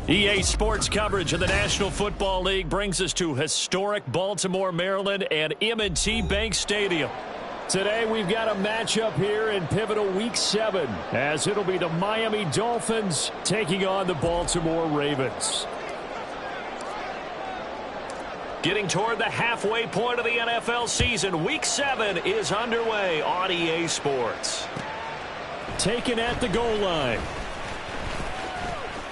EA Sports coverage of the National Football League brings us to historic Baltimore, Maryland and M&T Bank Stadium. Today we've got a matchup here in pivotal Week 7 as it'll be the Miami Dolphins taking on the Baltimore Ravens. Getting toward the halfway point of the NFL season, Week 7 is underway on EA Sports. Taken at the goal line.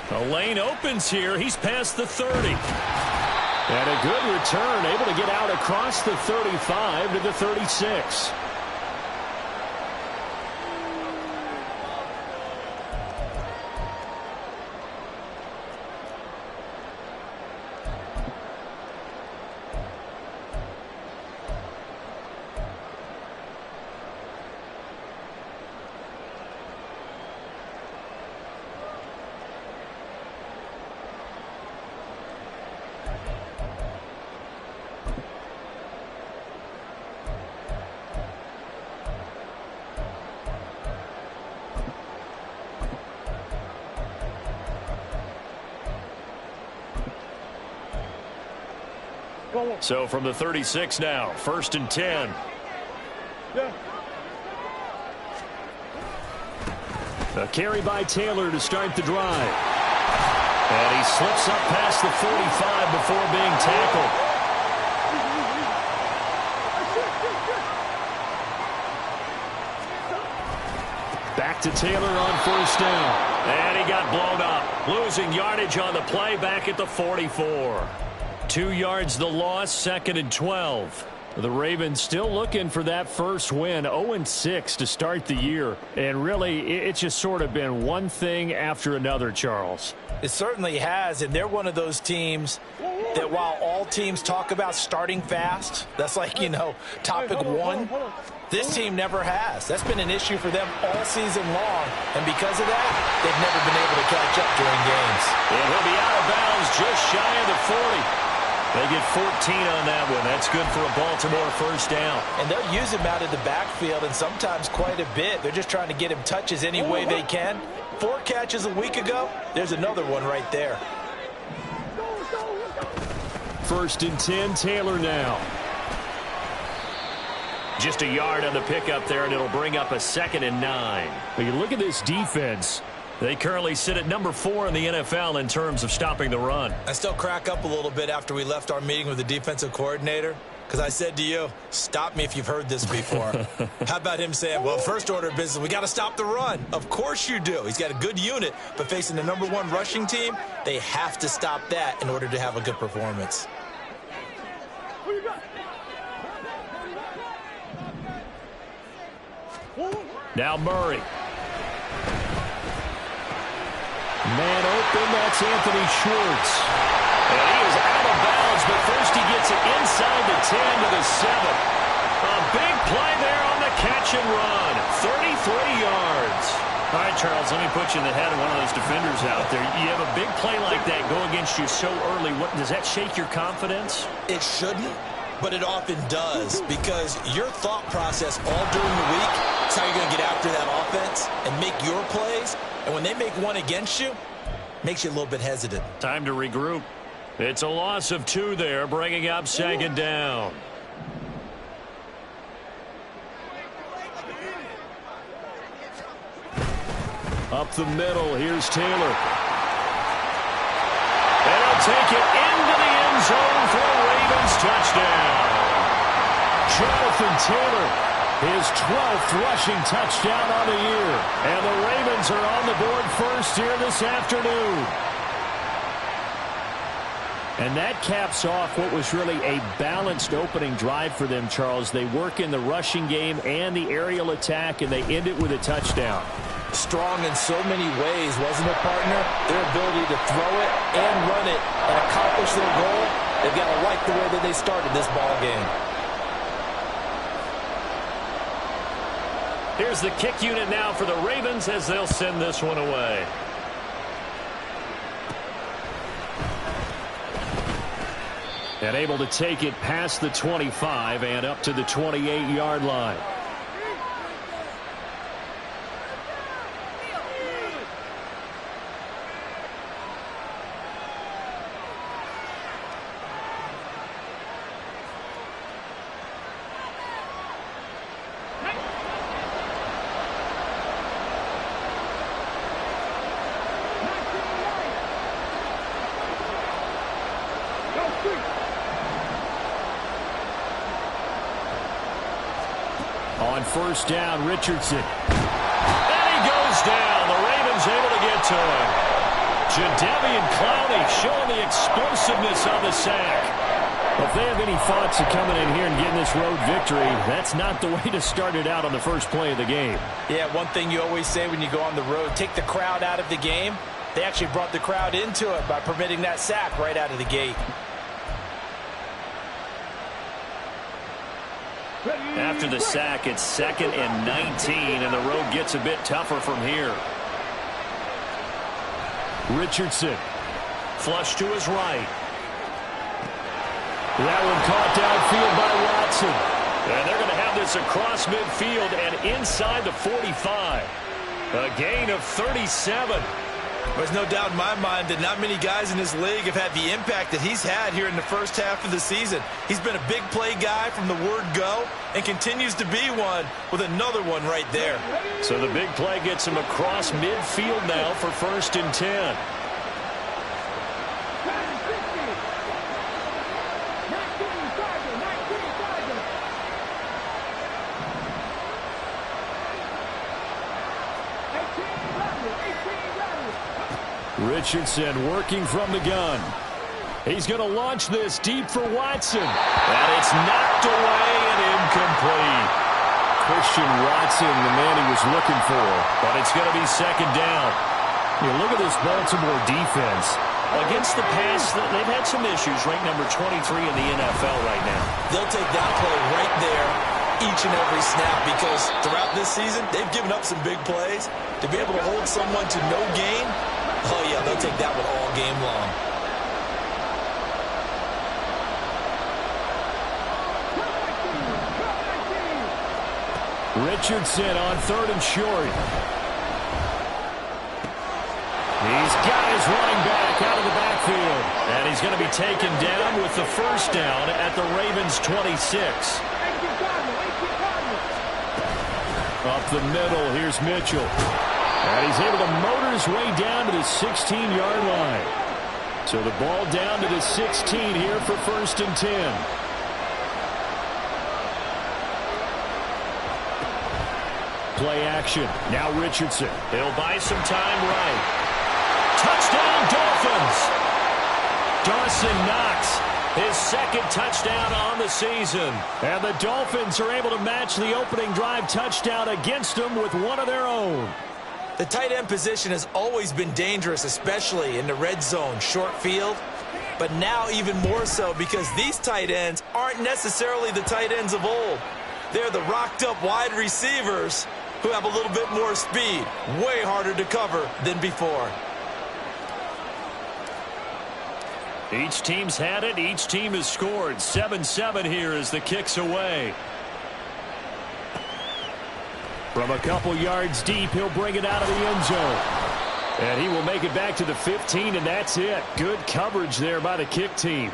The lane opens here. He's past the 30. And a good return, able to get out across the 35 to the 36. So from the 36 now, 1st and 10. A carry by Taylor to start the drive. And he slips up past the 45 before being tackled. Back to Taylor on 1st down. And he got blown up. Losing yardage on the play back at the 44. 2 yards the loss, 2nd and 12. The Ravens still looking for that first win, 0-6 to start the year. And really, it's just sort of been one thing after another, Charles. It certainly has, and they're one of those teams that while all teams talk about starting fast, that's like, topic one, this team never has. That's been an issue for them all season long, and because of that, they've never been able to catch up during games. And he'll be out of bounds just shy of the 40. They get 14 on that one. That's good for a Baltimore first down. And they'll use him out of the backfield, and sometimes quite a bit. They're just trying to get him touches any way they can. 4 catches a week ago. There's another one right there. 1st and 10, Taylor now. Just a yard on the pickup there, and it'll bring up a 2nd and 9. But you look at this defense. They currently sit at number 4 in the NFL in terms of stopping the run. I still crack up a little bit after we left our meeting with the defensive coordinator because I said to you, stop me if you've heard this before. How about him saying, well, first order of business, we got to stop the run. Of course you do. He's got a good unit, but facing the number 1 rushing team, they have to stop that in order to have a good performance. Now Murray. Man open, that's Anthony Schwartz. And he is out of bounds, but first he gets it inside the 10 to the 7. A big play there on the catch and run. 33 yards. All right, Charles, let me put you in the head of one of those defenders out there. You have a big play like that go against you so early. Does that shake your confidence? It shouldn't, but it often does because your thought process all during the week is how you're going to get after that offense and make your plays. And when they make one against you, makes you a little bit hesitant. Time to regroup. It's a loss of 2 there, bringing up 2nd down. Up the middle, here's Taylor. And he'll take it into the end zone for a Ravens touchdown. Jonathan Taylor. His 12th rushing touchdown on the year. And the Ravens are on the board first here this afternoon. And that caps off what was really a balanced opening drive for them, Charles. They work in the rushing game and the aerial attack, and they end it with a touchdown. Strong in so many ways, wasn't it, partner? Their ability to throw it and run it and accomplish their goal, they've got to like the way that they started this ball game. Here's the kick unit now for the Ravens as they'll send this one away. And able to take it past the 25 and up to the 28-yard line. On first down, Richardson. And he goes down. The Ravens able to get to him. Jadeveon Clowney showing the explosiveness on the sack. If they have any thoughts of coming in here and getting this road victory, that's not the way to start it out on the first play of the game. Yeah, one thing you always say when you go on the road, take the crowd out of the game. They actually brought the crowd into it by permitting that sack right out of the gate. After the sack, it's 2nd and 19, and the road gets a bit tougher from here. Richardson, flush to his right. That one caught downfield by Watson. And they're going to have this across midfield and inside the 45. A gain of 37. There's no doubt in my mind that not many guys in this league have had the impact that he's had here in the first half of the season. He's been a big play guy from the word go and continues to be one with another one right there. So the big play gets him across midfield now for 1st and 10. Richardson working from the gun. He's going to launch this deep for Watson. And it's knocked away and incomplete. Christian Watson, the man he was looking for. But it's going to be 2nd down. You look at this Baltimore defense. Against the pass, they've had some issues. Ranked number 23 in the NFL right now. They'll take that play right there each and every snap because throughout this season, they've given up some big plays. To be able to hold someone to no gain, oh, yeah, they'll take that one all game long. Richardson on 3rd and short. He's got his running back out of the backfield. And he's going to be taken down with the 1st down at the Ravens' 26. Up the middle, here's Mitchell. And he's able to motor his way down to the 16-yard line. So the ball down to the 16 here for 1st and 10. Play action. Now Richardson. He'll buy some time right. Touchdown, Dolphins! Dawson Knox, his 2nd touchdown on the season. And the Dolphins are able to match the opening drive touchdown against them with one of their own. The tight end position has always been dangerous, especially in the red zone, short field. But now even more so because these tight ends aren't necessarily the tight ends of old. They're the rocked-up wide receivers who have a little bit more speed. Way harder to cover than before. Each team's had it. Each team has scored. 7-7 here as the kick's away. From a couple yards deep, he'll bring it out of the end zone. And he will make it back to the 15, and that's it. Good coverage there by the kick team.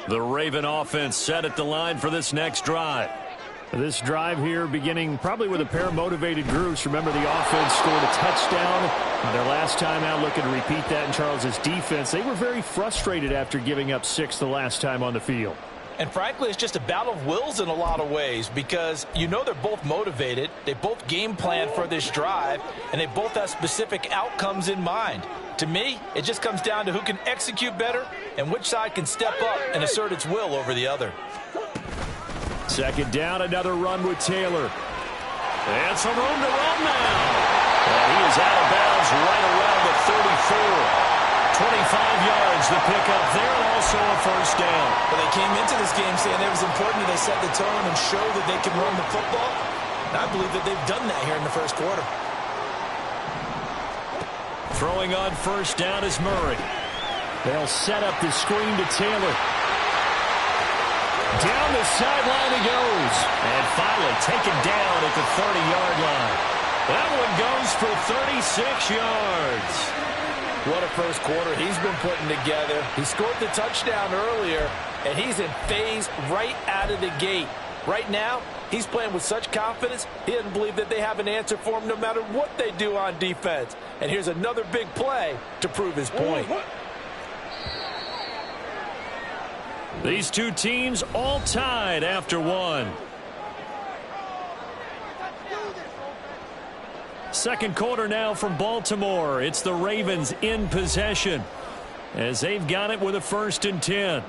The Raven offense set at the line for this next drive. This drive here beginning probably with a pair of motivated groups. Remember, the offense scored a touchdown. Their last time out, looking to repeat that in Charles's defense. They were very frustrated after giving up 6 the last time on the field. And frankly, it's just a battle of wills in a lot of ways because you know they're both motivated. They both game plan for this drive, and they both have specific outcomes in mind. To me, it just comes down to who can execute better and which side can step up and assert its will over the other. 2nd down, another run with Taylor. And some room to run now. And he is out of bounds right around the 34. 25 yards the pickup there, and also a 1st down. Well, they came into this game saying it was important that they set the tone and show that they can run the football. And I believe that they've done that here in the 1st quarter. Throwing on 1st down is Murray. They'll set up the screen to Taylor. Down the sideline he goes. And finally taken down at the 30-yard line. That one goes for 36 yards. What a 1st quarter he's been putting together. He scored the touchdown earlier, and he's in phase right out of the gate. Right now, he's playing with such confidence, he doesn't believe that they have an answer for him no matter what they do on defense. And here's another big play to prove his point. These two teams all tied after one. Second quarter now from Baltimore. It's the Ravens in possession as they've got it with a 1st and 10.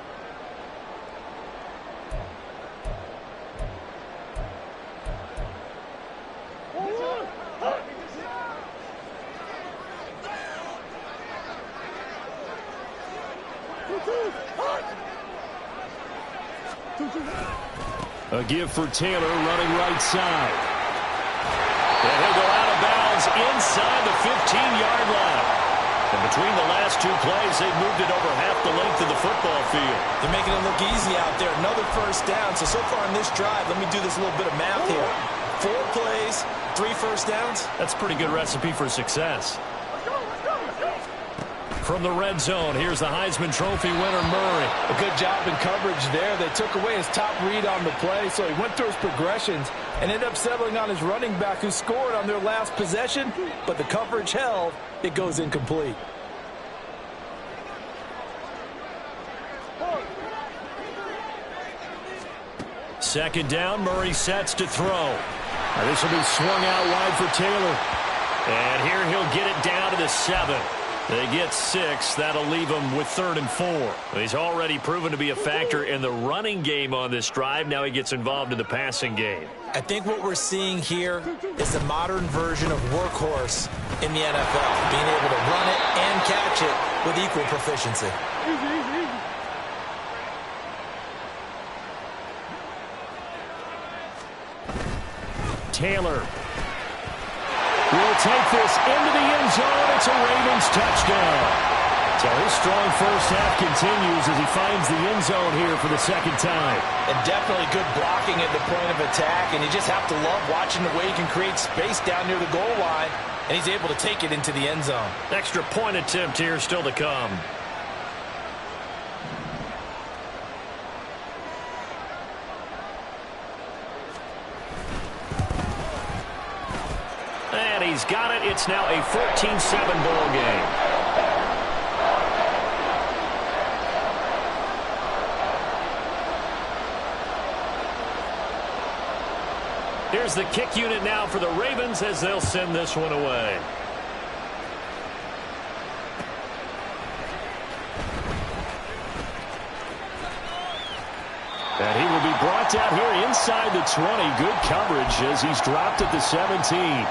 A give for Taylor running right side. And he'll go out of bounds inside the 15-yard line. And between the last two plays, they've moved it over half the length of the football field. They're making it look easy out there. Another 1st down. So far in this drive, let me do this little bit of math here. 4 plays, 3 1st downs. That's a pretty good recipe for success. From the red zone, here's the Heisman Trophy winner, Murray. A good job in coverage there. They took away his top read on the play, so he went through his progressions and ended up settling on his running back who scored on their last possession, but the coverage held. It goes incomplete. Second down, Murray sets to throw. Now this will be swung out wide for Taylor. And here he'll get it down to the 7. They get 6. That'll leave him with 3rd and 4. He's already proven to be a factor in the running game on this drive. Now he gets involved in the passing game. I think what we're seeing here is a modern version of workhorse in the NFL, being able to run it and catch it with equal proficiency. Taylor will take this into the end zone. It's a Ravens touchdown. So his strong first half continues as he finds the end zone here for the 2nd time. And definitely good blocking at the point of attack, and you just have to love watching the way he can create space down near the goal line, and he's able to take it into the end zone. Extra point attempt here still to come. And he's got it. It's now a 14-7 ball game. Here's the kick unit now for the Ravens as they'll send this one away. And he will be brought down here inside the 20. Good coverage as he's dropped at the 17.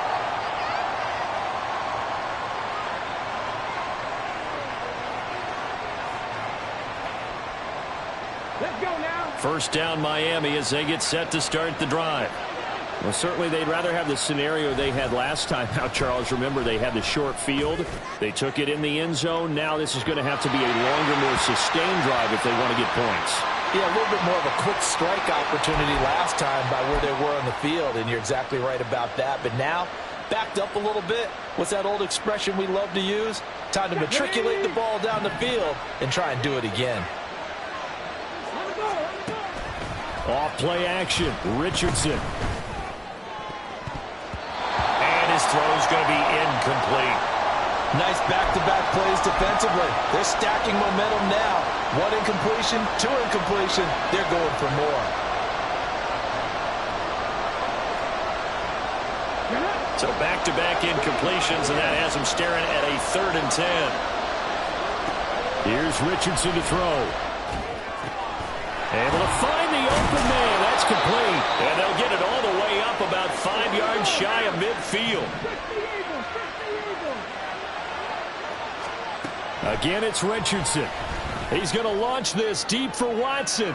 Let's go now. First down Miami as they get set to start the drive. Well, certainly they'd rather have the scenario they had last time out, Charles. Remember, they had the short field. They took it in the end zone. Now this is going to have to be a longer, more sustained drive if they want to get points. Yeah, a little bit more of a quick strike opportunity last time by where they were on the field, and you're exactly right about that. But now, backed up a little bit. What's that old expression we love to use? Time to matriculate the ball down the field and try and do it again. Off play action, Richardson. His throw's going to be incomplete. Nice back-to-back plays defensively. They're stacking momentum now. 1 incompletion, 2 incompletion. They're going for more. So back-to-back incompletions, and that has them staring at a 3rd and 10. Here's Richardson to throw. Able to find the open man. That's complete. And they'll get it all the way up about 5 yards shy of midfield. Again, it's Richardson. He's going to launch this deep for Watson.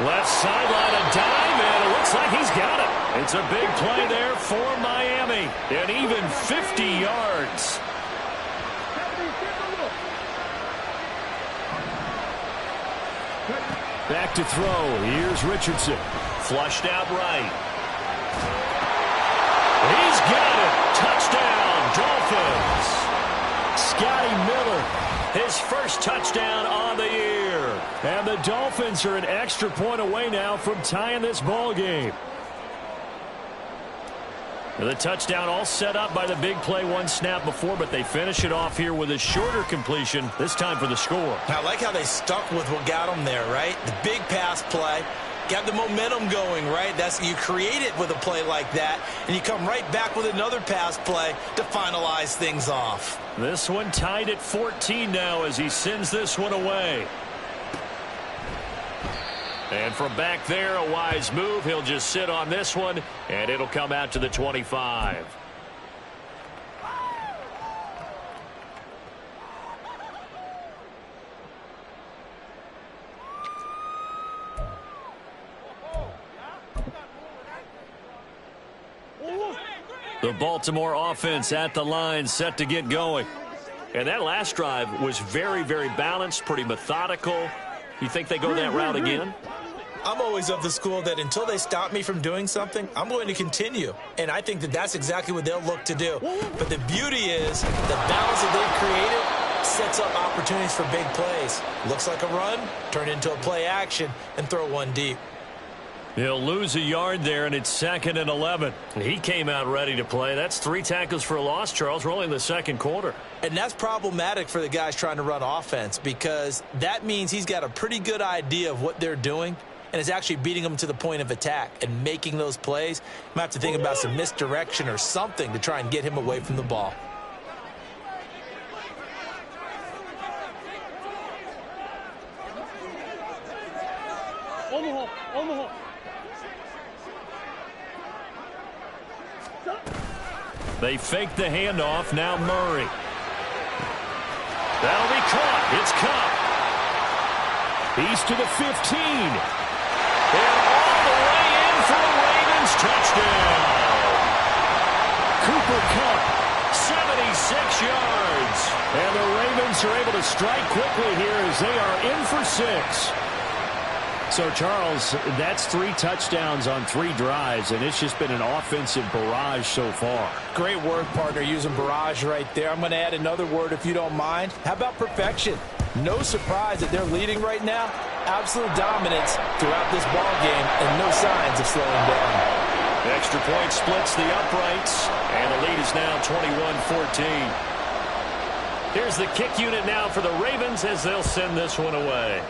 Left sideline, a dive, and it looks like he's got it. It's a big play there for Miami. And even 50 yards. Back to throw. Here's Richardson. Flushed out right. He's got it. Touchdown, Dolphins. Scotty Miller, his first touchdown on the year. And the Dolphins are an extra point away now from tying this ball game. The touchdown all set up by the big play one snap before, but they finish it off here with a shorter completion, this time for the score. I like how they stuck with what got them there, right? The big pass play. Got the momentum going, right? You create it with a play like that, and you come right back with another pass play to finalize things off. This one tied at 14 now as he sends this one away. And from back there, a wise move. He'll just sit on this one, and it'll come out to the 25. The Baltimore offense at the line, set to get going. And that last drive was very, very balanced, pretty methodical. You think they go that route again? I'm always of the school that until they stop me from doing something, I'm going to continue. And I think that that's exactly what they'll look to do. But the beauty is the balance that they've created sets up opportunities for big plays. Looks like a run, turn into a play action, and throw one deep. He'll lose a yard there, and it's 2nd and 11. He came out ready to play. That's 3 tackles for a loss, Charles. We're only in the second quarter. And that's problematic for the guys trying to run offense because that means he's got a pretty good idea of what they're doing and is actually beating them to the point of attack and making those plays. You might have to think about some misdirection or something to try and get him away from the ball. They fake the handoff. Now Murray. That'll be caught. It's Kupp. He's to the 15. And all the way in for a Ravens touchdown. Cooper Kupp, 76 yards. And the Ravens are able to strike quickly here as they are in for 6. So, Charles, that's 3 touchdowns on 3 drives, and it's just been an offensive barrage so far. Great word, partner, using barrage right there. I'm going to add another word if you don't mind. How about perfection? No surprise that they're leading right now. Absolute dominance throughout this ball game and no signs of slowing down. Extra point splits the uprights, and the lead is now 21-14. Here's the kick unit now for the Ravens as they'll send this one away.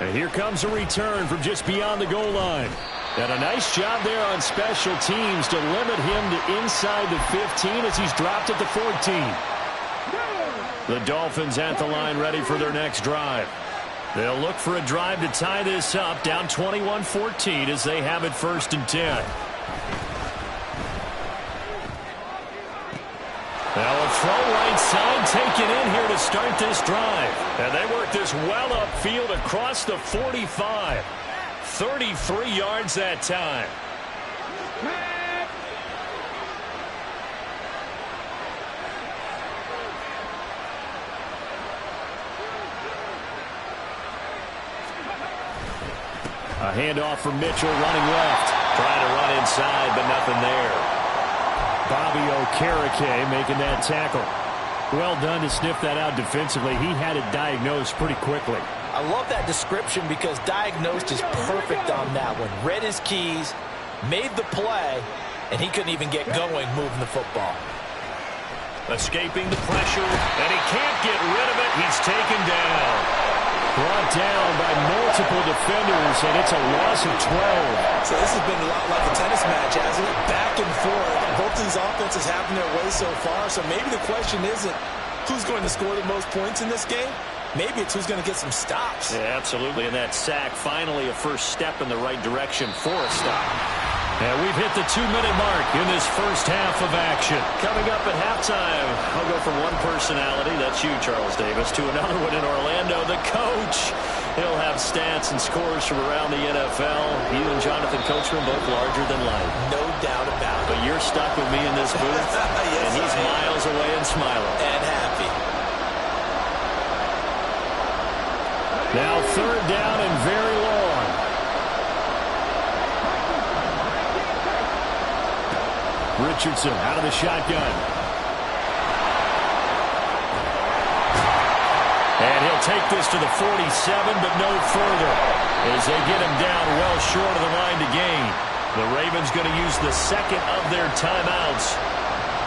And here comes a return from just beyond the goal line. And a nice job there on special teams to limit him to inside the 15 as he's dropped at the 14. The Dolphins at the line ready for their next drive. They'll look for a drive to tie this up, down 21-14 as they have it 1st and 10. Now a throw right side taken in here to start this drive. And they work this well upfield across the 45. 33 yards that time. A handoff from Mitchell running left. Trying to run inside, but nothing there. Bobby Okereke making that tackle. Well done to sniff that out defensively. He had it diagnosed pretty quickly. I love that description because diagnosed is perfect on that one. Read his keys, made the play, and he couldn't even get going moving the football. Escaping the pressure, and he can't get rid of it. He's taken down. Brought down by multiple defenders, and it's a loss of 12. So this has been a lot like a tennis match, hasn't it? Back and forth. Both these offenses having their way so far, so maybe the question isn't who's going to score the most points in this game. Maybe it's who's going to get some stops. Yeah, absolutely, and that sack finally a first step in the right direction for a stop. And we've hit the 2-minute mark in this first half of action. Coming up at halftime, I'll go from one personality, that's you, Charles Davis, to another one in Orlando, the coach. He'll have stats and scores from around the NFL. You and Jonathan Coachman both larger than life. No doubt about it. But you're stuck with me in this booth, yes, and he's miles away and smiling. And happy. Now 3rd down and very long. Richardson out of the shotgun. They'll take this to the 47, but no further, as they get him down well short of the line to gain. The Ravens going to use the second of their timeouts.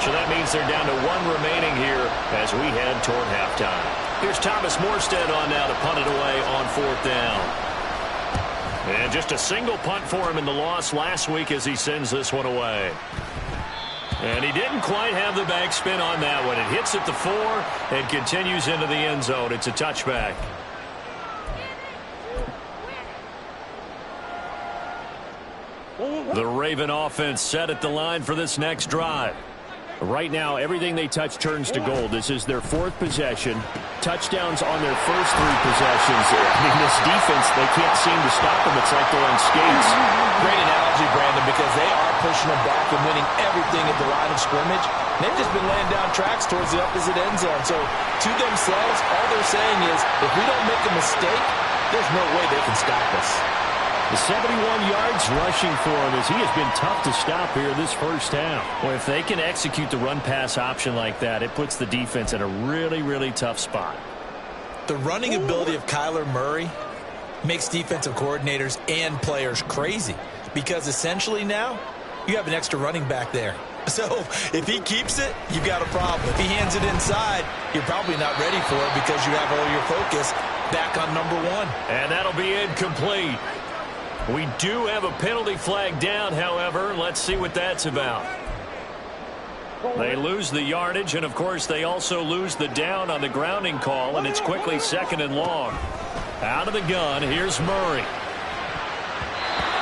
So that means they're down to one remaining here as we head toward halftime. Here's Thomas Morstead on now to punt it away on 4th down. And just a single punt for him in the loss last week as he sends this one away. And he didn't quite have the back spin on that one. It hits at the 4 and continues into the end zone. It's a touchback. The Raven offense set at the line for this next drive. Right now, everything they touch turns to gold. This is their 4th possession. Touchdowns on their first 3 possessions. I mean, this defense, they can't seem to stop them. It's like they're on skates. Great analogy, Brandon, because they are pushing them back and winning everything at the line of scrimmage. They've just been laying down tracks towards the opposite end zone. So, to themselves, all they're saying is, if we don't make a mistake, there's no way they can stop us. The 71 yards rushing for him as he has been tough to stop here this first half. Well, if they can execute the run-pass option like that, it puts the defense in a really, really tough spot. The running ability of Kyler Murray makes defensive coordinators and players crazy because essentially now you have an extra running back there. So if he keeps it, you've got a problem. If he hands it inside, you're probably not ready for it because you have all your focus back on number 1. And that'll be incomplete. We do have a penalty flag down, however. Let's see what that's about. They lose the yardage, and, of course, they also lose the down on the grounding call, and it's quickly 2nd and long. Out of the gun, here's Murray.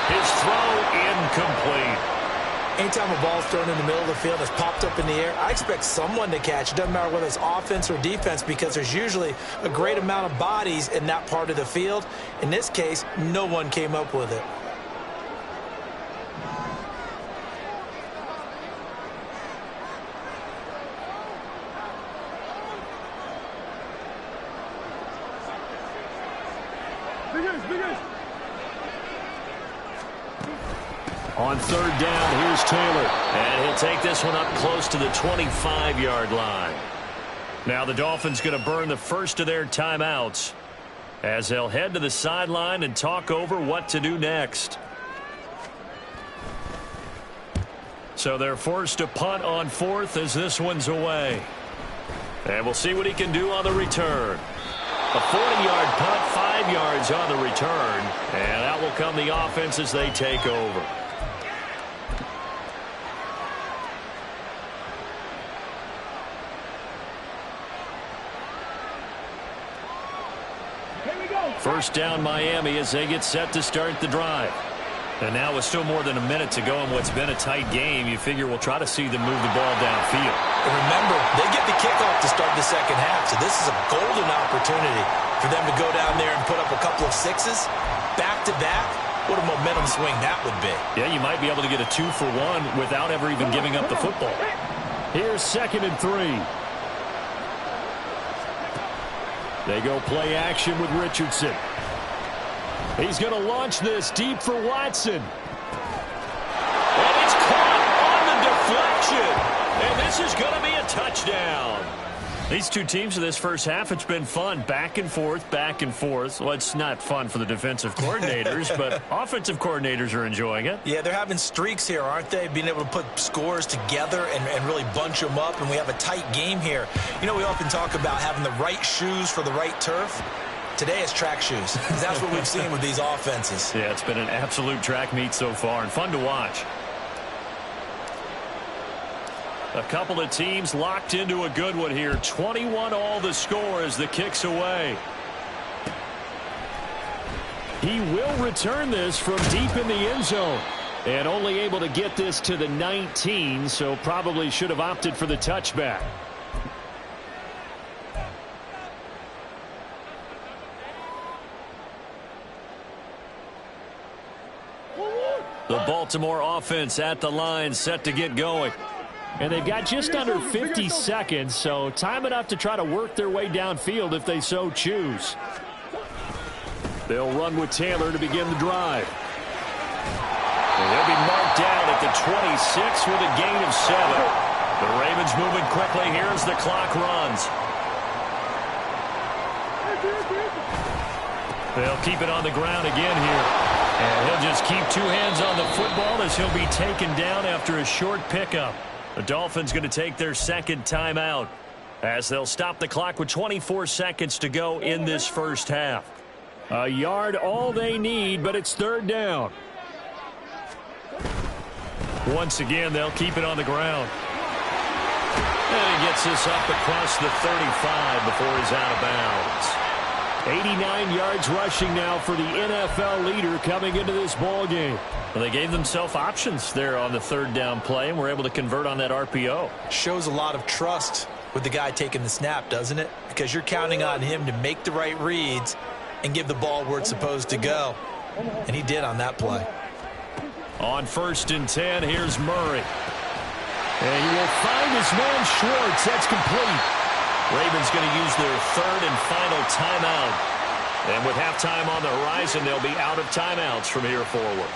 His throw incomplete. Anytime a ball's thrown in the middle of the field, it's popped up in the air, I expect someone to catch. It doesn't matter whether it's offense or defense because there's usually a great amount of bodies in that part of the field. In this case, no one came up with it. On 3rd down, here's Taylor. And he'll take this one up close to the 25-yard line. Now the Dolphins going to burn the first of their timeouts as they'll head to the sideline and talk over what to do next. So they're forced to punt on 4th as this one's away. And we'll see what he can do on the return. A 40-yard punt, 5 yards on the return. And out will come the offense as they take over. First down Miami as they get set to start the drive. And now with still more than a minute to go in what's been a tight game, you figure we'll try to see them move the ball downfield. And remember, they get the kickoff to start the second half, so this is a golden opportunity for them to go down there and put up a couple of 6s back-to-back. What a momentum swing that would be. Yeah, you might be able to get a 2-for-1 without ever even giving up the football. Here's 2nd and 3. They go play action with Richardson. He's going to launch this deep for Watson. And it's caught on the deflection. And this is going to be a touchdown. These two teams in this first half, it's been fun. Back and forth, back and forth. Well, it's not fun for the defensive coordinators, but offensive coordinators are enjoying it. Yeah, they're having streaks here, aren't they? Being able to put scores together and really bunch them up, and we have a tight game here. You know, we often talk about having the right shoes for the right turf. Today it's track shoes. That's what we've seen with these offenses. Yeah, it's been an absolute track meet so far and fun to watch. A couple of teams locked into a good one here. 21 all the score as the kick's away. He will return this from deep in the end zone. And only able to get this to the 19, so probably should have opted for the touchback. The Baltimore offense at the line set to get going. And they've got just under 50 seconds, so time enough to try to work their way downfield if they so choose. They'll run with Taylor to begin the drive. And he'll be marked down at the 26 with a gain of 7. The Ravens moving quickly here as the clock runs. They'll keep it on the ground again here. And he'll just keep two hands on the football as he'll be taken down after a short pickup. The Dolphins going to take their second timeout as they'll stop the clock with 24 seconds to go in this first half. A yard all they need, but it's third down. Once again, they'll keep it on the ground. And he gets this up across the 35 before he's out of bounds. 89 yards rushing now for the NFL leader coming into this ball game. Well, they gave themselves options there on the third down play and were able to convert on that RPO. Shows a lot of trust with the guy taking the snap, doesn't it? Because you're counting on him to make the right reads and give the ball where it's supposed to go. And he did on that play. On 1st and 10, here's Murray. And he will find his man Schwartz. That's complete. Ravens going to use their third and final timeout. And with halftime on the horizon, they'll be out of timeouts from here forward.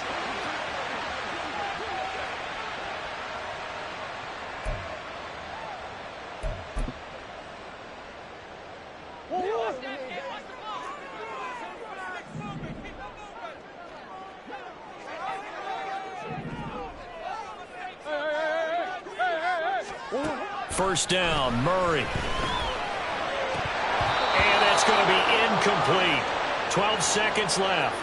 First down, Murray. And that's going to be incomplete. 12 seconds left.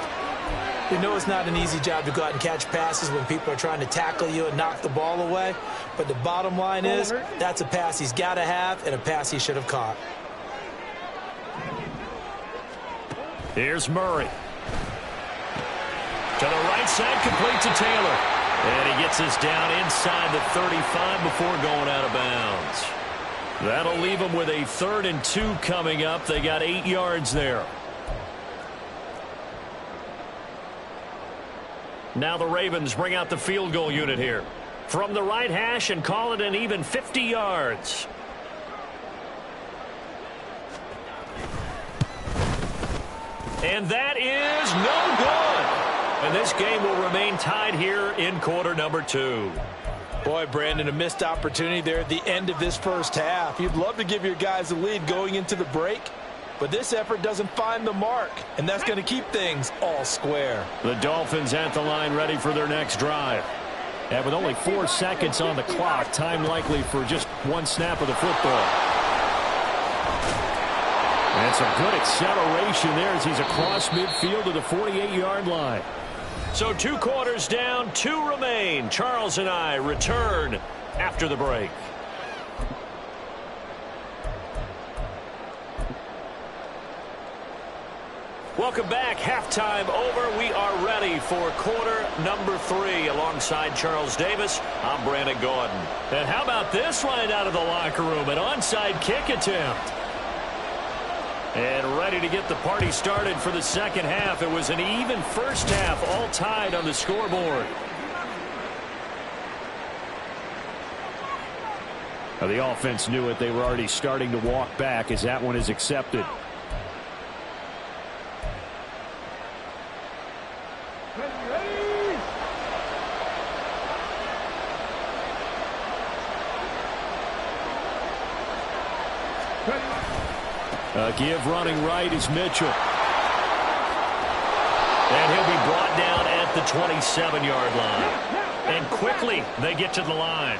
We know it's not an easy job to go out and catch passes when people are trying to tackle you and knock the ball away. But the bottom line is that's a pass he's got to have and a pass he should have caught. Here's Murray. To the right side, complete to Taylor. And he gets us down inside the 35 before going out of bounds. That'll leave them with a 3rd and 2 coming up. They got 8 yards there. Now the Ravens bring out the field goal unit here. From the right hash and call it an even 50 yards. And that is no good. And this game will remain tied here in quarter number 2. Boy, Brandon, a missed opportunity there at the end of this first half. You'd love to give your guys a lead going into the break, but this effort doesn't find the mark, and that's going to keep things all square. The Dolphins at the line ready for their next drive. And with only 4 seconds on the clock, time likely for just one snap of the football. And some good acceleration there as he's across midfield to the 48-yard line. So 2 quarters down, 2 remain. Charles and I return after the break. Welcome back. Halftime over. We are ready for quarter number 3. Alongside Charles Davis, I'm Brandon Gordon. And how about this right out of the locker room? An onside kick attempt. And ready to get the party started for the second half. It was an even first half, all tied on the scoreboard. Now the offense knew it. They were already starting to walk back as that one is accepted. Give running right is Mitchell. And he'll be brought down at the 27-yard line. And quickly they get to the line.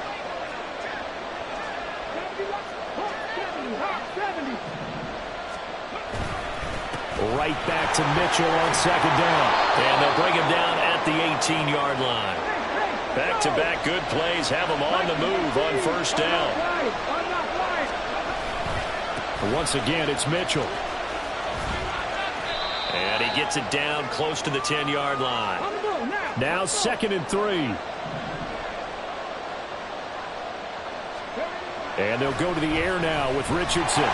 Right back to Mitchell on second down. And they'll bring him down at the 18-yard line. Back-to-back good plays have him on the move on first down. Once again, it's Mitchell. And he gets it down close to the 10-yard line. Now 2nd and 3. And they'll go to the air now with Richardson.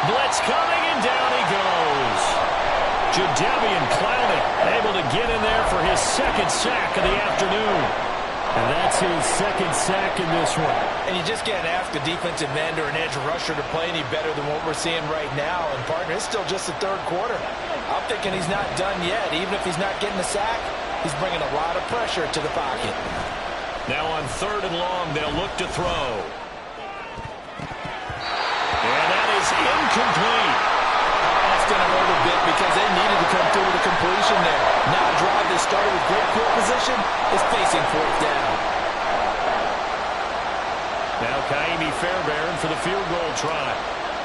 Blitz coming, and down he goes. Jadeveon Clowney able to get in there for his 2nd sack of the afternoon. And that's his 2nd sack in this one. And you just can't ask a defensive end or an edge rusher to play any better than what we're seeing right now. And, partner, it's still just the 3rd quarter. I'm thinking he's not done yet. Even if he's not getting a sack, he's bringing a lot of pressure to the pocket. Now on 3rd and long, they'll look to throw. And that is incomplete. That's in a hurdle bit because they needed to come through with a completion there. Now a drive that started with great field position is facing fourth down. Now Ka'imi Fairbairn for the field goal try.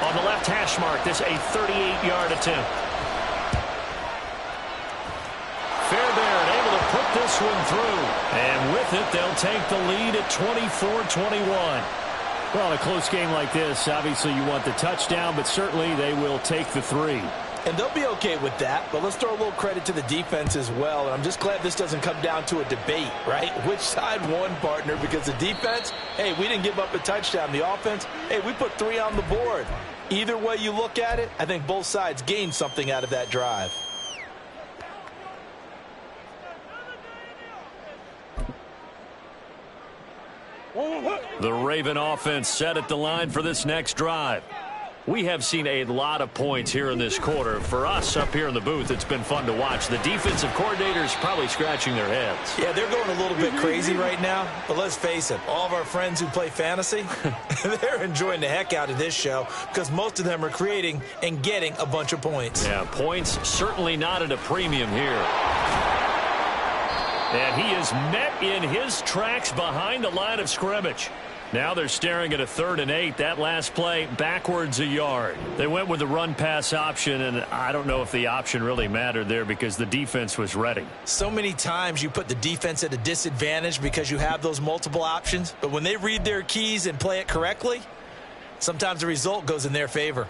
On the left hash mark, this a 38-yard attempt. Fairbairn able to put this one through. And with it, they'll take the lead at 24-21. Well, in a close game like this, obviously you want the touchdown, but certainly they will take the 3. And they'll be okay with that, but let's throw a little credit to the defense as well. And I'm just glad this doesn't come down to a debate, right? Which side won, partner? Because the defense, hey, we didn't give up a touchdown. The offense, hey, we put 3 on the board. Either way you look at it, I think both sides gained something out of that drive. The Raven offense set at the line for this next drive. We have seen a lot of points here in this quarter. For us up here in the booth, it's been fun to watch. The defensive coordinators probably scratching their heads. Yeah, they're going a little bit crazy right now. But let's face it, all of our friends who play fantasy, they're enjoying the heck out of this show because most of them are creating and getting a bunch of points. Yeah, points certainly not at a premium here. And he is met in his tracks behind the line of scrimmage. Now they're staring at a 3rd and 8. That last play, backwards a yard. They went with the run-pass option, and I don't know if the option really mattered there because the defense was ready. So many times you put the defense at a disadvantage because you have those multiple options, but when they read their keys and play it correctly, sometimes the result goes in their favor.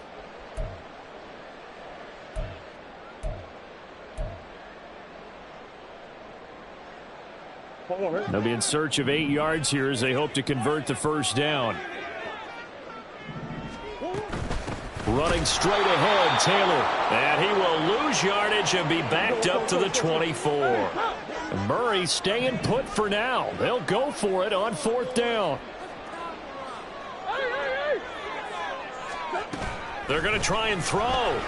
They'll be in search of 8 yards here as they hope to convert the first down. Running straight ahead, Taylor. And he will lose yardage and be backed up to the 24. Murray staying put for now. They'll go for it on 4th down. They're going to try and throw.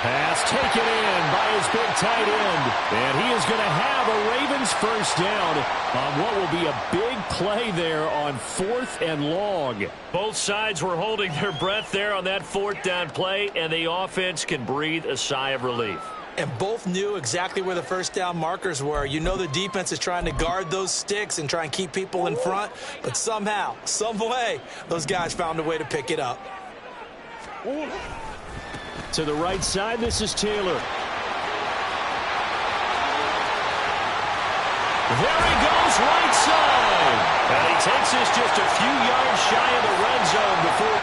Pass taken in by his big tight end. And he is going to have a Ravens first down on what will be a big play there on 4th and long. Both sides were holding their breath there on that 4th down play, and the offense can breathe a sigh of relief. And both knew exactly where the first down markers were. You know the defense is trying to guard those sticks and try and keep people in front, but somehow, some way, those guys found a way to pick it up. To the right side, this is Taylor. There he goes, right side. And he takes us just a few yards shy of the red zone before.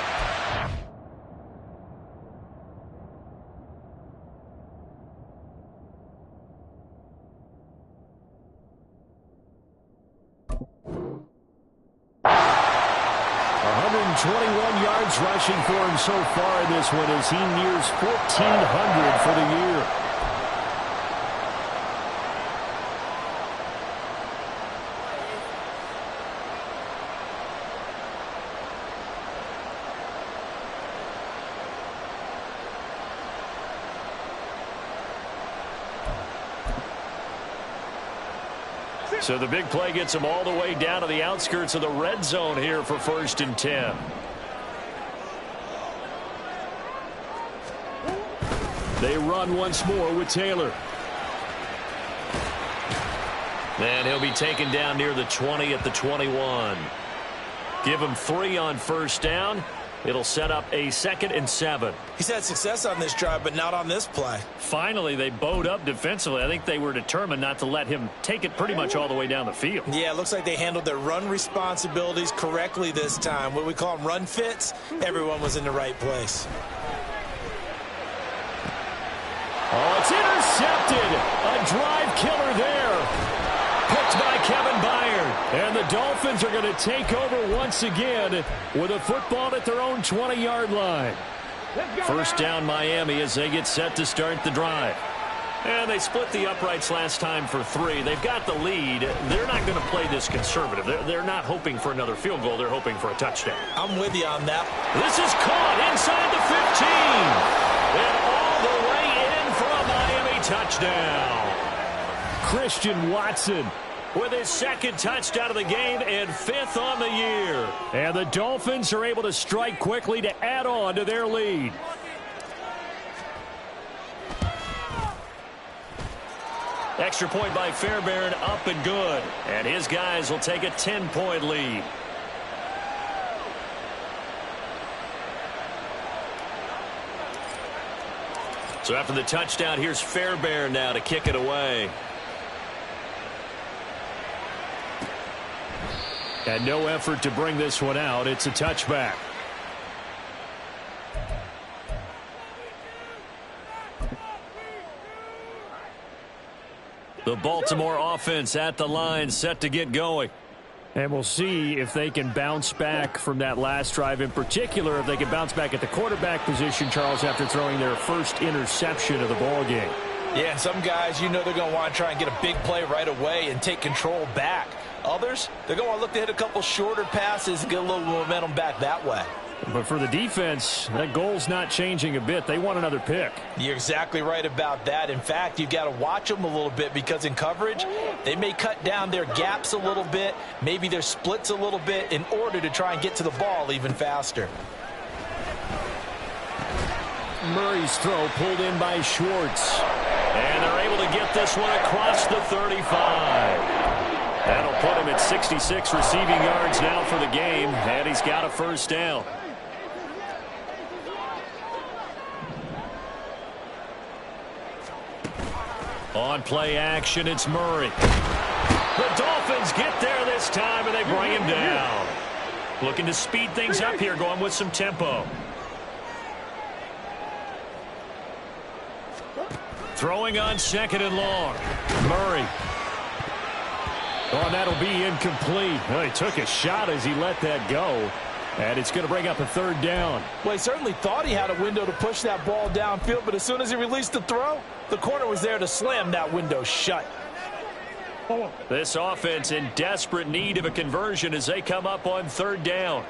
Rushing for him so far in this one as he nears 1,400 for the year. So the big play gets him all the way down to the outskirts of the red zone here for 1st and 10. They run once more with Taylor. And he'll be taken down near the 20 at the 21. Give him 3 on first down. It'll set up a 2nd and 7. He's had success on this drive, but not on this play. Finally, they bowed up defensively. I think they were determined not to let him take it pretty much all the way down the field. Yeah, it looks like they handled their run responsibilities correctly this time. What we call them run fits, everyone was in the right place. Oh, it's intercepted. A drive killer there. Picked by Kevin Byard. And the Dolphins are going to take over once again with a football at their own 20-yard line. First down Miami as they get set to start the drive. And they split the uprights last time for 3. They've got the lead. They're not going to play this conservative. They're not hoping for another field goal. They're hoping for a touchdown. I'm with you on that. This is caught inside the 15. And all the way in for a Miami touchdown. Christian Watson with his second touchdown of the game and 5th on the year. And the Dolphins are able to strike quickly to add on to their lead. Extra point by Fairbairn, up and good. And his guys will take a 10-point lead. So after the touchdown, here's Fairbairn now to kick it away. And no effort to bring this one out. It's a touchback. The Baltimore offense at the line, set to get going. And we'll see if they can bounce back from that last drive. In particular, if they can bounce back at the quarterback position, Charles, after throwing their first interception of the ballgame. Yeah, and some guys, you know they're going to want to try and get a big play right away and take control back. Others, they're going to look to hit a couple shorter passes and get a little momentum back that way. But for the defense, that goal's not changing a bit. They want another pick. You're exactly right about that. In fact, you've got to watch them a little bit because in coverage, they may cut down their gaps a little bit, maybe their splits a little bit in order to try and get to the ball even faster. Murray's throw pulled in by Schwartz. And they're able to get this one across the 35. That'll put him at 66 receiving yards now for the game, and he's got a first down. On play action, it's Murray. The Dolphins get there this time, and they bring him down. Looking to speed things up here, going with some tempo. Throwing on 2nd and long. Murray. Oh, and that'll be incomplete. Well, he took a shot as he let that go. And it's going to bring up a 3rd down. Well, he certainly thought he had a window to push that ball downfield, but as soon as he released the throw, the corner was there to slam that window shut. This offense in desperate need of a conversion as they come up on 3rd down.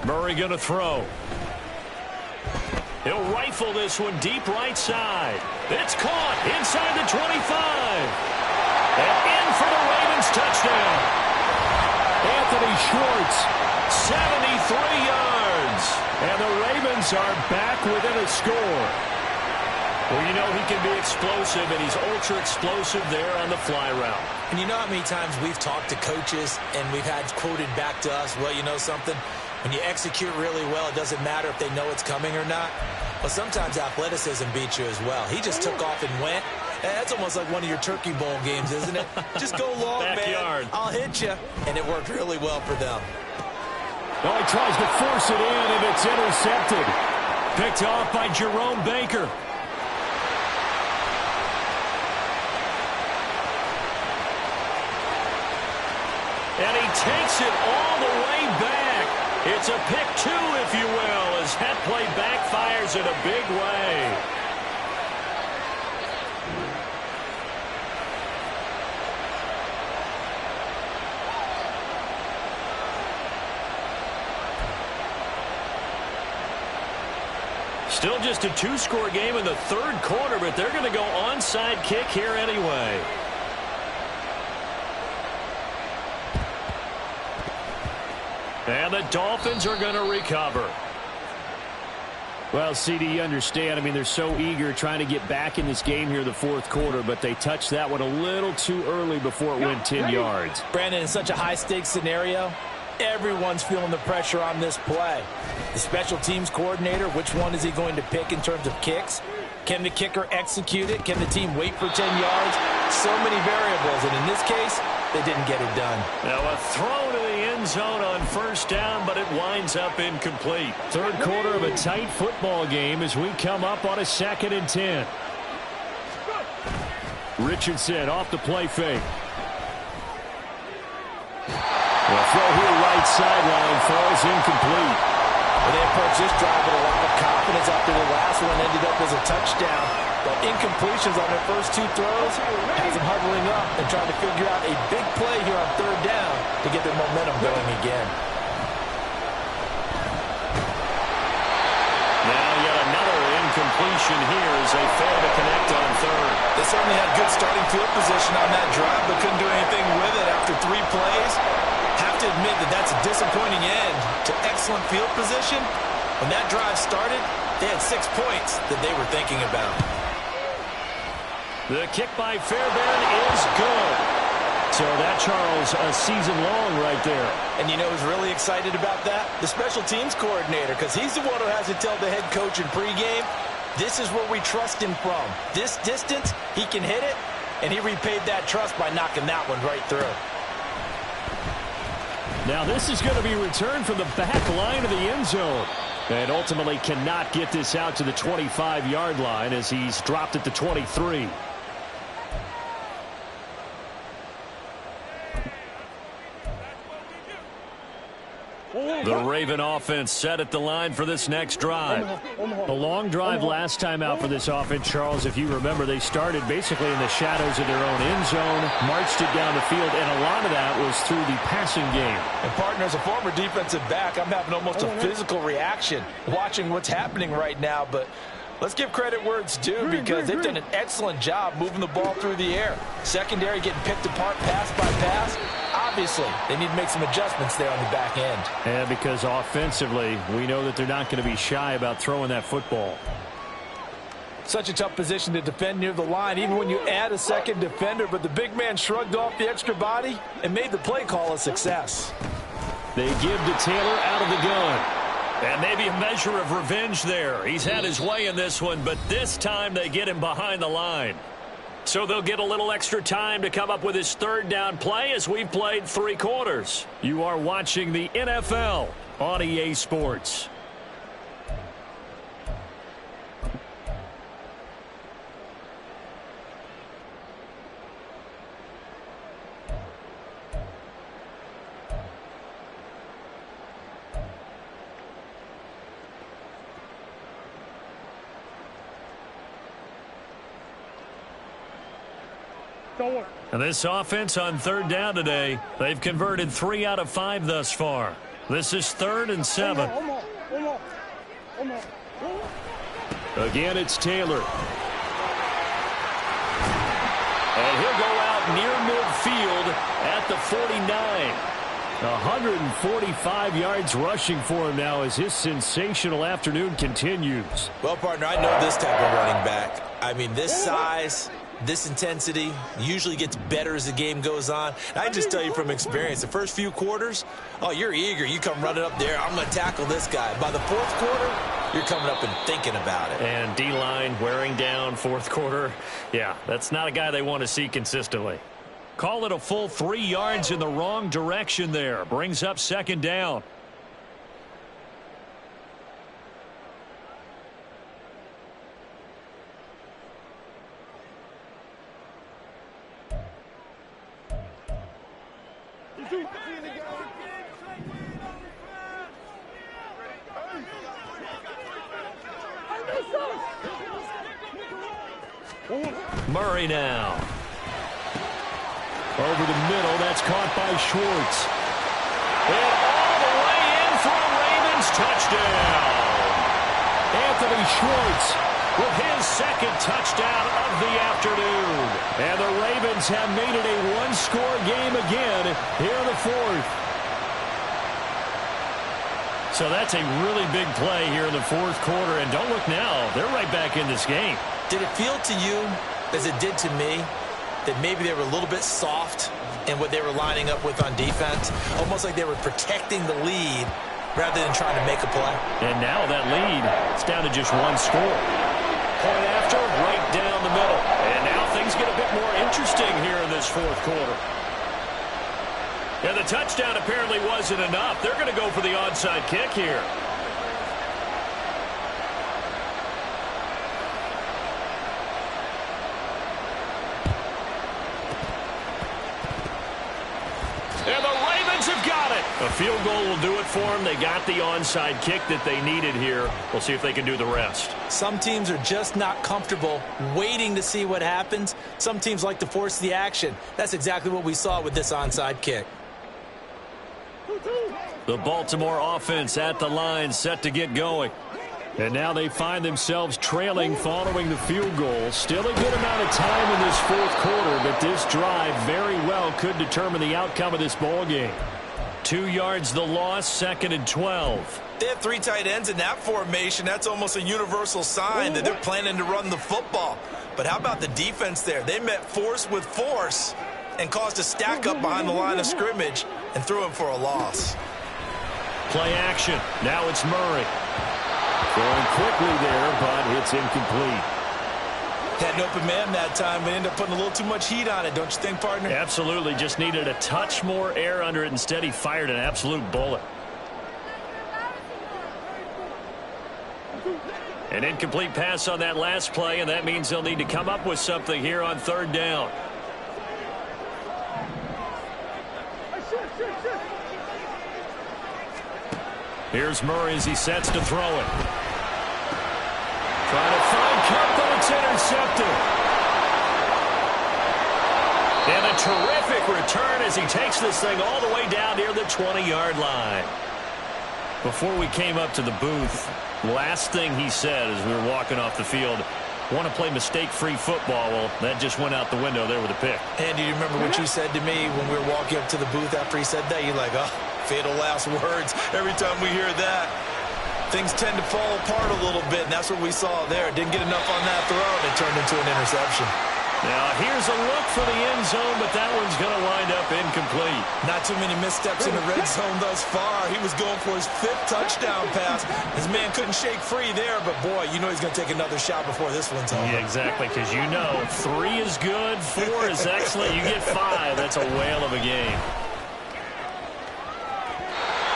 Murray going to throw. He'll rifle this one deep right side. It's caught inside the 25. And in for the Ravens touchdown. Anthony Schwartz, 73 yards. And the Ravens are back within a score. Well, you know he can be explosive, and he's ultra explosive there on the fly route. And you know how many times we've talked to coaches and we've had quoted back to us, well, you know something? When you execute really well, it doesn't matter if they know it's coming or not. But sometimes athleticism beats you as well. He just took off and went. That's almost like one of your Turkey Bowl games, isn't it? Just go long, Backyard. man. I'll hit you. And it worked really well for them. Oh, he tries to force it in, and it's intercepted. Picked off by Jerome Baker. And he takes it all the way back. It's a pick 2, if you will, as that play backfires in a big way. Still just a 2-score game in the 3rd quarter, but they're going to go onside kick here anyway. And the Dolphins are going to recover. Well, CD, you understand. I mean, they're so eager trying to get back in this game here in the 4th quarter, but they touched that one a little too early before it went 10 yards. Brandon, in such a high-stakes scenario, everyone's feeling the pressure on this play. The special teams coordinator, which one is he going to pick in terms of kicks? Can the kicker execute it? Can the team wait for 10 yards? So many variables, and in this case, they didn't get it done. Now a throw to the end zone on 1st down, but it winds up incomplete. 3rd quarter of a tight football game as we come up on a 2nd and 10. Richardson off the play fake. The throw here right sideline falls incomplete. Well, they approached this drive with a lot of confidence after the last one ended up as a touchdown. But incompletions on their first 2 throws has them huddling up and trying to figure out a big play here on 3rd down to get their momentum going again. Now yet another incompletion here as they fail to connect on 3rd. They certainly had good starting field position on that drive, but couldn't do anything with it after 3 plays. Have to admit that that's a disappointing end to excellent field position. When that drive started, they had 6 points that they were thinking about. The kick by Fairbairn is good. So that, Charles, a season long right there. And you know who's really excited about that? The special teams coordinator, because he's the one who has to tell the head coach in pregame, this is where we trust him from. This distance, he can hit it, and he repaid that trust by knocking that one right through. Now this is going to be returned from the back line of the end zone. And ultimately cannot get this out to the 25-yard line as he's dropped at the 23. The Raven offense set at the line for this next drive. A long drive last time out for this offense, Charles. If you remember, they started basically in the shadows of their own end zone, marched it down the field, and a lot of that was through the passing game. And, partner, as a former defensive back, I'm having almost a physical reaction watching what's happening right now. But let's give credit where it's due because they've done an excellent job moving the ball through the air. Secondary getting picked apart pass by pass. Obviously, they need to make some adjustments there on the back end. And because offensively, we know that they're not going to be shy about throwing that football. Such a tough position to defend near the line, even when you add a second defender. But the big man shrugged off the extra body and made the play call a success. They give to Taylor out of the gun. And maybe a measure of revenge there. He's had his way in this one, but this time they get him behind the line. So they'll get a little extra time to come up with his third down play as we've played 3 quarters. You are watching the NFL on EA Sports. And this offense on third down today, they've converted 3 out of 5 thus far. This is 3rd and 7. Again, it's Taylor. And he'll go out near midfield at the 49. 145 yards rushing for him now as his sensational afternoon continues. Well, partner, I know this type of running back. I mean, this size, this intensity usually gets better as the game goes on. And I just tell you from experience, the first few quarters, oh, you're eager. You come running up there, I'm going to tackle this guy. By the 4th quarter, you're coming up and thinking about it. And D-line wearing down 4th quarter. Yeah, that's not a guy they want to see consistently. Call it a full 3 yards in the wrong direction there. Brings up 2nd down. Murray now. Over the middle, that's caught by Schwartz. And all the way in for a Ravens touchdown. Anthony Schwartz with his 2nd touchdown of the afternoon. And the Ravens have made it a 1-score game again here in the 4th. So that's a really big play here in the 4th quarter. And don't look now, they're right back in this game. Did it feel to you, as it did to me, that maybe they were a little bit soft in what they were lining up with on defense? Almost like they were protecting the lead rather than trying to make a play. And now that lead, it's down to just 1 score. Point after, right down the middle. And now things get a bit more interesting here in this 4th quarter. And the touchdown apparently wasn't enough. They're going to go for the onside kick here. And the Ravens have got it. A field goal will do it for them. They got the onside kick that they needed here. We'll see if they can do the rest. Some teams are just not comfortable waiting to see what happens. Some teams like to force the action. That's exactly what we saw with this onside kick. The Baltimore offense at the line, set to get going. And now they find themselves trailing following the field goal. Still a good amount of time in this fourth quarter, but this drive very well could determine the outcome of this ball game. 2 yards the loss, 2nd and 12. They have 3 tight ends in that formation. That's almost a universal sign that they're planning to run the football. But how about the defense there? They met force with force and caused a stack up behind the line of scrimmage and threw him for a loss. Play action. Now it's Murray. Going quickly there, but it's incomplete. Had an open man that time, but ended up putting a little too much heat on it, don't you think, partner? Absolutely. Just needed a touch more air under it. Instead, he fired an absolute bullet. An incomplete pass on that last play, and that means they'll need to come up with something here on 3rd down. Here's Murray as he sets to throw it. Trying to find Kupp, but it's intercepted. And a terrific return as he takes this thing all the way down near the 20-yard line. Before we came up to the booth, last thing he said as we were walking off the field, want to play mistake-free football. Well, that just went out the window there with a pick. And do you remember what you said to me when we were walking up to the booth after he said that? You're like, oh, fatal last words. Every time we hear that, things tend to fall apart a little bit, and that's what we saw there. Didn't get enough on that throw, and it turned into an interception. Now, here's a look for the end zone, but that one's going to wind up incomplete. Not too many missteps in the red zone thus far. He was going for his 5th touchdown pass. His man couldn't shake free there, but, boy, you know he's going to take another shot before this one's over. Yeah, exactly, because you know 3 is good, 4 is excellent. You get 5. That's a whale of a game.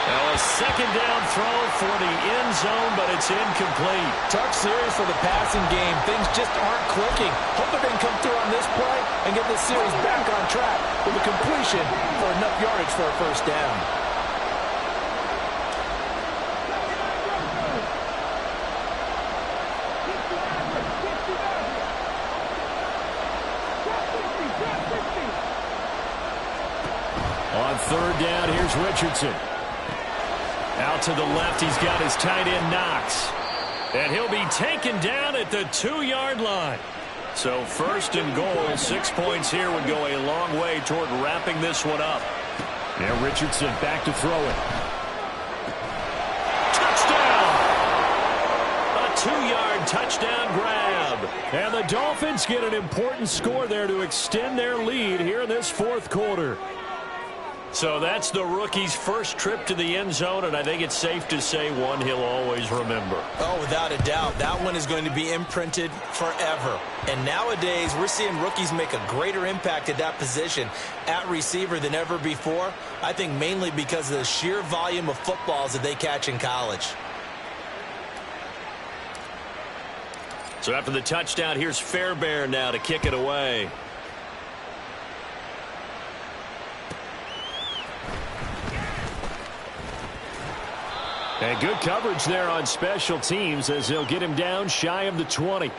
Now a 2nd down throw for the end zone, but it's incomplete. Tough series for the passing game. Things just aren't clicking. Hope they can come through on this play and get this series back on track with a completion for enough yardage for a 1st down. On 3rd down, here's Richardson. Out to the left, he's got his tight end, Knox. And he'll be taken down at the 2-yard line. So 1st and goal, 6 points here would go a long way toward wrapping this one up. Now Richardson back to throw it. Touchdown! A 2-yard touchdown grab. And the Dolphins get an important score there to extend their lead here in this 4th quarter. So that's the rookie's first trip to the end zone, and I think it's safe to say one he'll always remember. Oh, without a doubt. That one is going to be imprinted forever. And nowadays, we're seeing rookies make a greater impact at that position at receiver than ever before. I think mainly because of the sheer volume of footballs that they catch in college. So after the touchdown, here's Fairbairn now to kick it away. And good coverage there on special teams as they'll get him down shy of the 20.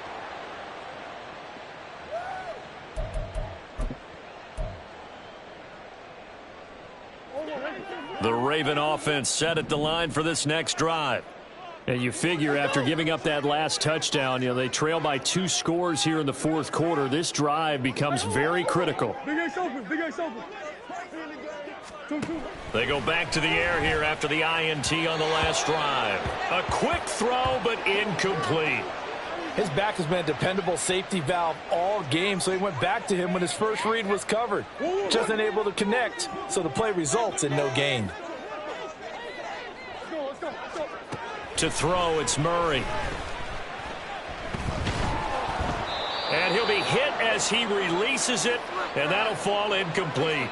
The Raven offense set at the line for this next drive. And you figure after giving up that last touchdown, they trail by 2 scores here in the 4th quarter. This drive becomes very critical. They go back to the air here after the INT on the last drive. A quick throw, but incomplete. His back has been a dependable safety valve all game, so he went back to him when his first read was covered. Just unable to connect, so the play results in no gain. To throw, it's Murray. And he'll be hit as he releases it, and that'll fall incomplete.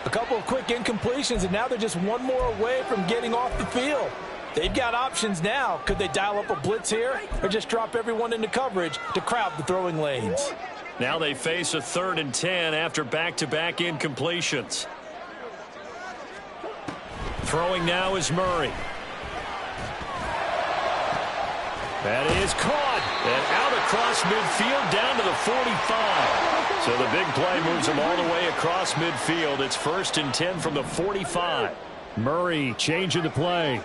A couple of quick incompletions, and now they're just one more away from getting off the field. They've got options now. Could they dial up a blitz here or just drop everyone into coverage to crowd the throwing lanes? Now they face a 3rd and 10 after back-to-back incompletions. Throwing now is Murray. That is caught and out across midfield down to the 45. So the big play moves him all the way across midfield. It's 1st and 10 from the 45. Murray changing the play.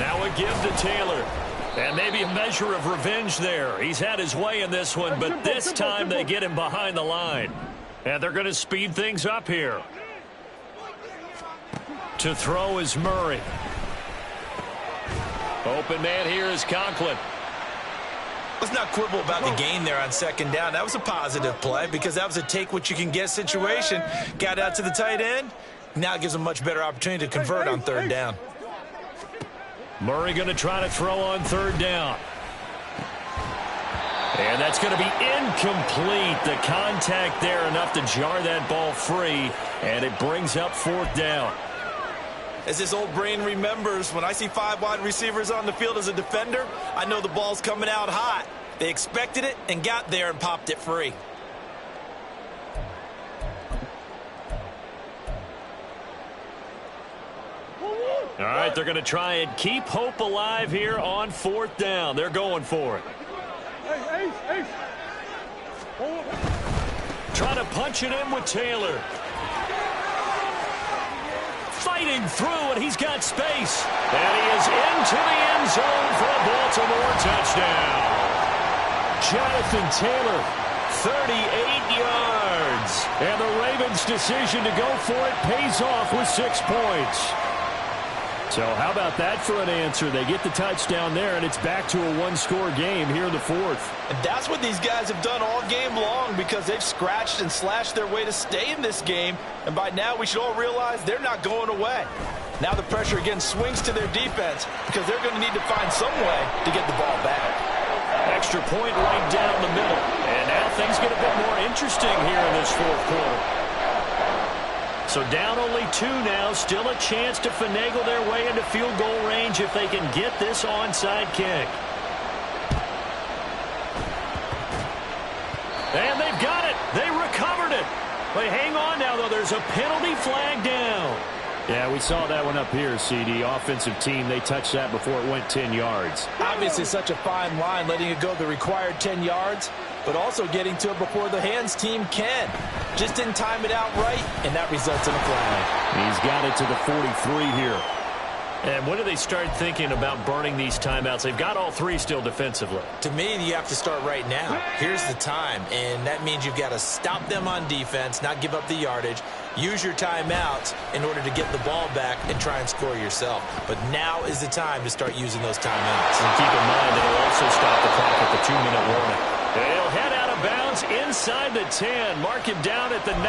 Now a give to Taylor. And maybe a measure of revenge there. He's had his way in this one, but this time they get him behind the line. And they're going to speed things up here. To throw is Murray. Open man here is Conklin. Let's not quibble about the gain there on second down. That was a positive play because that was a take-what-you-can-get situation. Got out to the tight end. Now it gives them a much better opportunity to convert on third down. Murray going to try to throw on third down. And that's going to be incomplete. The contact there enough to jar that ball free. And it brings up fourth down. As this old brain remembers, when I see 5 wide receivers on the field as a defender, I know the ball's coming out hot. They expected it and got there and popped it free. All right, they're going to try and keep hope alive here on fourth down. They're going for it. Trying to punch it in with Taylor. Fighting through, and he's got space. And he is into the end zone for a Baltimore touchdown. Jonathan Taylor, 38 yards. And the Ravens' decision to go for it pays off with 6 points. So how about that for an answer? They get the touchdown there, and it's back to a one-score game here in the fourth. And that's what these guys have done all game long because they've scratched and slashed their way to stay in this game. And by now, we should all realize they're not going away. Now the pressure again swings to their defense because they're going to need to find some way to get the ball back. Extra point right down the middle. And now things get a bit more interesting here in this fourth quarter. So down only 2 now, still a chance to finagle their way into field goal range if they can get this onside kick. And they've got it. They recovered it. They hang on now, though. There's a penalty flag down. Yeah, we saw that one up here, CD. Offensive team, they touched that before it went 10 yards. Obviously such a fine line, letting it go the required 10 yards, but also getting to it before the hands team can. Just didn't time it out right, and that results in a flag. He's got it to the 43 here. And when do they start thinking about burning these timeouts? They've got all 3 still defensively. To me, you have to start right now. Here's the time, and that means you've got to stop them on defense, not give up the yardage, use your timeouts in order to get the ball back and try and score yourself. But now is the time to start using those timeouts. And keep in mind that it'll also stop the clock at the 2-minute warning. They'll head out of bounds inside the 10. Mark him down at the 9.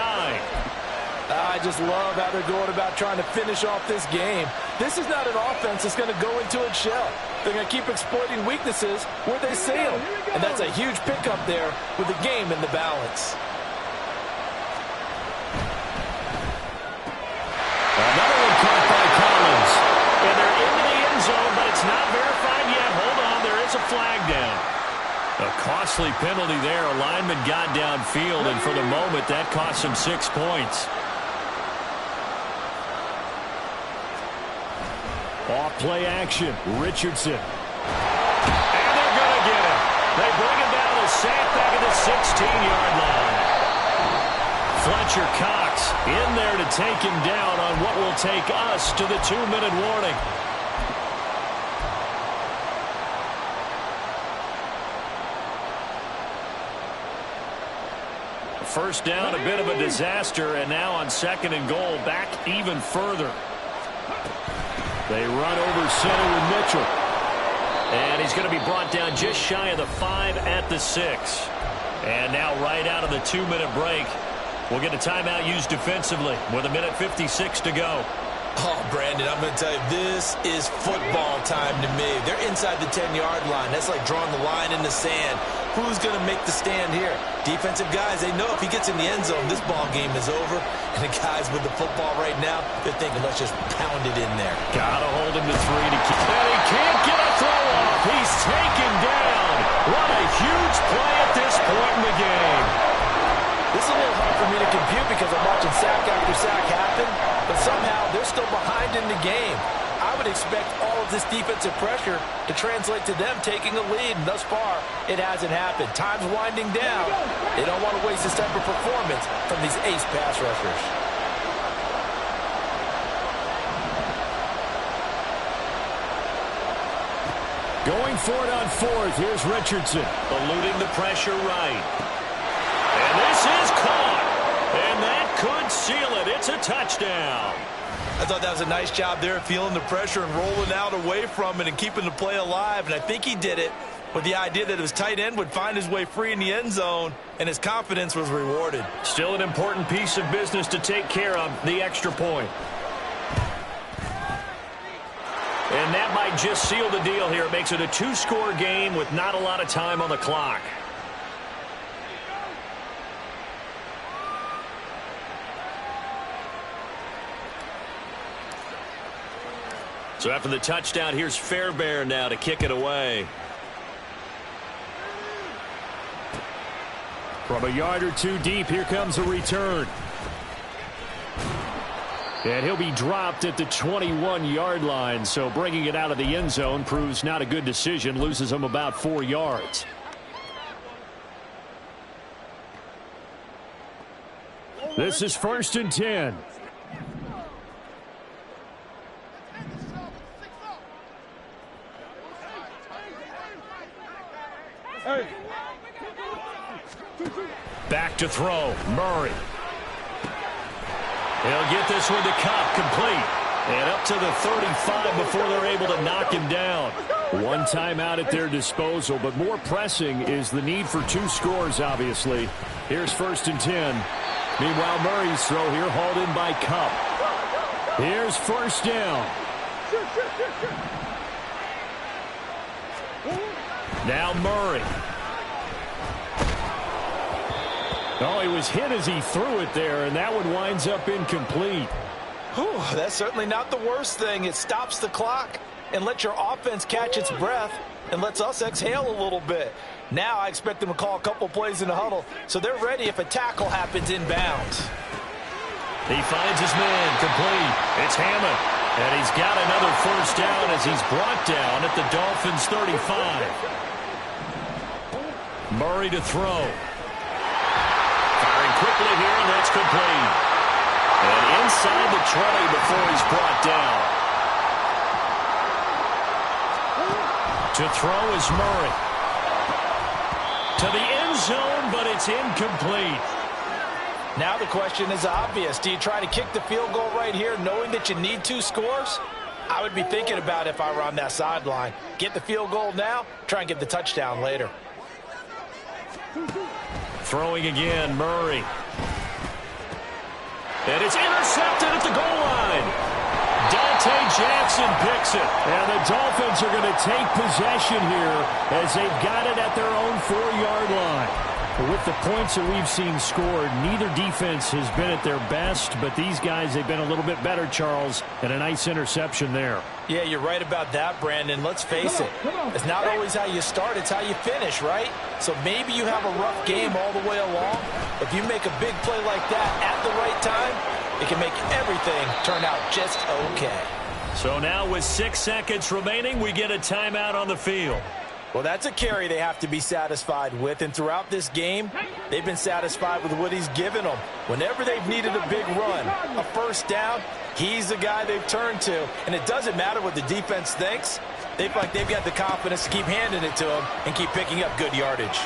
I just love how they're going about trying to finish off this game. This is not an offense that's going to go into its shell. They're going to keep exploiting weaknesses where they see them. And that's a huge pickup there with the game in the balance. Another one caught by Collins. And they're into the end zone, but it's not verified yet. Hold on, there is a flag down. A costly penalty there. A lineman got downfield, and for the moment, that cost him 6 points. Off play action. Richardson. And they're going to get him. They bring him down to sack back at the 16-yard line. Fletcher Cox in there to take him down on what will take us to the 2-minute warning. First down, a bit of a disaster, and now on 2nd and goal, back even further. They run over center with Mitchell. And he's going to be brought down just shy of the 5 at the 6. And now right out of the 2-minute break, we'll get a timeout used defensively with 1:56 to go. Oh, Brandon, I'm going to tell you, this is football time to me. They're inside the 10-yard line. That's like drawing the line in the sand. Who's going to make the stand here? Defensive guys, they know if he gets in the end zone, this ball game is over. And the guys with the football right now, they're thinking, let's just pound it in there. Got to hold him to 3 to keep. And he can't get a throw off. He's taken down. What a huge play at this point in the game. This is a little hard for me to compute because I'm watching sack after sack happen, but somehow they're still behind in the game. I would expect all of this defensive pressure to translate to them taking a lead, and thus far, it hasn't happened. Time's winding down. They don't want to waste this type of performance from these ace pass rushers. Going for it on fourth. Here's Richardson. Eluding the pressure right. And this is caught. And that could seal it. It's a touchdown. I thought that was a nice job there, feeling the pressure and rolling out away from it and keeping the play alive. And I think he did it with the idea that his tight end would find his way free in the end zone, and his confidence was rewarded. Still an important piece of business to take care of, the extra point. And that might just seal the deal here. It makes it a two-score game with not a lot of time on the clock. So after the touchdown, here's Fairbairn now to kick it away. From a yard or two deep, here comes a return. And he'll be dropped at the 21-yard line, so bringing it out of the end zone proves not a good decision, loses him about 4 yards. This is 1st and 10. Back to throw, Murray. He'll get this one to Kupp, complete. And up to the 35 before they're able to knock him down. One timeout at their disposal, but more pressing is the need for 2 scores, obviously. Here's 1st and 10. Meanwhile, Murray's throw here hauled in by Kupp. Here's 1st down. Now Murray. Oh, he was hit as he threw it there, and that one winds up incomplete. Whew, that's certainly not the worst thing. It stops the clock and lets your offense catch its breath and lets us exhale a little bit. Now I expect them to call a couple plays in the huddle, so they're ready if a tackle happens inbounds. He finds his man, complete. It's Hammond, and he's got another 1st down as he's brought down at the Dolphins' 35. Murray to throw. Firing quickly here, and that's complete. And inside the 20 before he's brought down. To throw is Murray. To the end zone, but it's incomplete. Now the question is obvious. Do you try to kick the field goal right here knowing that you need 2 scores? I would be thinking about it if I were on that sideline. Get the field goal now, try and get the touchdown later. Throwing again, Murray. And it's intercepted at the goal line. Dante Jackson picks it. And the Dolphins are going to take possession here as they've got it at their own 4-yard line. With the points that we've seen scored, neither defense has been at their best, but these guys, they've been a little bit better, Charles, and a nice interception there. Yeah, you're right about that, Brandon. Let's face it. It's not always how you start, it's how you finish, right? So maybe you have a rough game all the way along. If you make a big play like that at the right time, it can make everything turn out just okay. So now with 6 seconds remaining, we get a timeout on the field. Well, that's a carry they have to be satisfied with, and throughout this game, they've been satisfied with what he's given them. Whenever they've needed a big run, a 1st down, he's the guy they've turned to, and it doesn't matter what the defense thinks. They feel like they've got the confidence to keep handing it to him and keep picking up good yardage.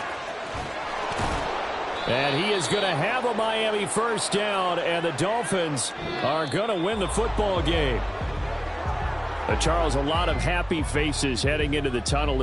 And he is going to have a Miami 1st down, and the Dolphins are going to win the football game. Charles, a lot of happy faces heading into the tunnel.